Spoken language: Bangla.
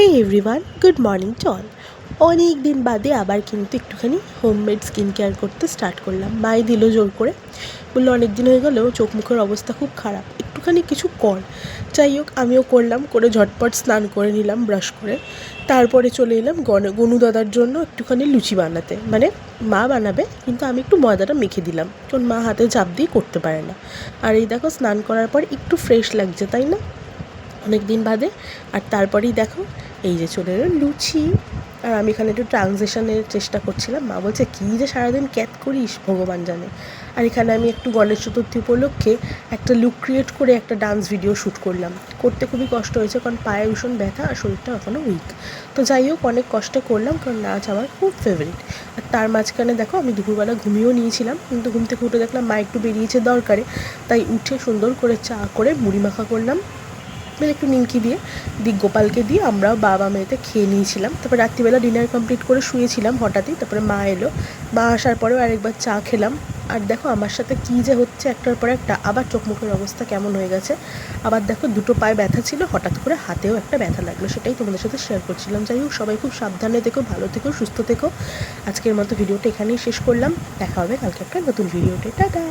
Hey everyone, good morning to all. অনেক দিন বাদে আবার কিন্তু একটুখানি হোমমেড স্কিন কেয়ার করতে স্টার্ট করলাম। মাই দিল জোর করে, বললো অনেক দিন হয়ে গেলেও চোখ মুখের অবস্থা খুব খারাপ, একটুখানি কিছু কর। যাই হোক, আমিও করলাম, করে ঝটপট স্নান করে নিলাম ব্রাশ করে। তারপরে চলে এলাম গনু দাদার জন্য একটুখানি লুচি বানাতে। মানে মা বানাবে, কিন্তু আমি একটু ময়দাটা মেখে দিলাম, কারণ মা হাতে চাপ দিয়ে করতে পারে না। আর এই দেখো, স্নান করার পর একটু ফ্রেশ লাগছে, তাই না, অনেক দিন বাদে। আর তারপরেই দেখো, এই যে চলে এলো লুচি। আর আমি এখানে একটু ট্রানজিশনের চেষ্টা করছিলাম। মা বলছে কী যে সারাদিন ক্যাত করিস ভগবান জানে। আর এখানে আমি একটু গণেশ চতুর্থী উপলক্ষে একটা লুক ক্রিয়েট করে একটা ডান্স ভিডিও শ্যুট করলাম। করতে খুবই কষ্ট হয়েছে, কারণ পায়ে ভীষণ ব্যথা আর শরীরটা এখনও উইক। তো যাই হোক, অনেক কষ্টে করলাম, কারণ নাচ আমার খুব ফেভারিট। আর তার মাঝখানে দেখো, আমি দুপুরবেলা ঘুমিয়েও নিয়েছিলাম, কিন্তু ঘুম থেকে উঠে দেখলাম মা একটু বেরিয়েছে দরকারে। তাই উঠে সুন্দর করে চা করে মুড়ি মাখা করলাম, মানে একটু নিমকি দিয়ে গোপালকে দিয়ে আমরাও বাবা মেয়েতে খেয়ে নিয়েছিলাম। তারপর রাত্রিবেলা ডিনার কমপ্লিট করে শুয়েছিলাম হঠাৎই। তারপরে মা এলো, মা আসার পরেও আরেকবার চা খেলাম। আর দেখো আমার সাথে কী যে হচ্ছে একটার পর একটা। আবার চোখ মুখের অবস্থা কেমন হয়ে গেছে। আবার দেখো, দুটো পায়ে ব্যথা ছিল, হঠাৎ করে হাতেও একটা ব্যথা লাগলো, সেটাই তোমাদের সাথে শেয়ার করছিলাম। যাই হোক, সবাই খুব সাবধানে থেকো, ভালো থেকো, সুস্থ থেকো। আজকের মতো ভিডিওটা এখানেই শেষ করলাম। দেখা হবে কালকে একটা নতুন ভিডিওতে। টাটা।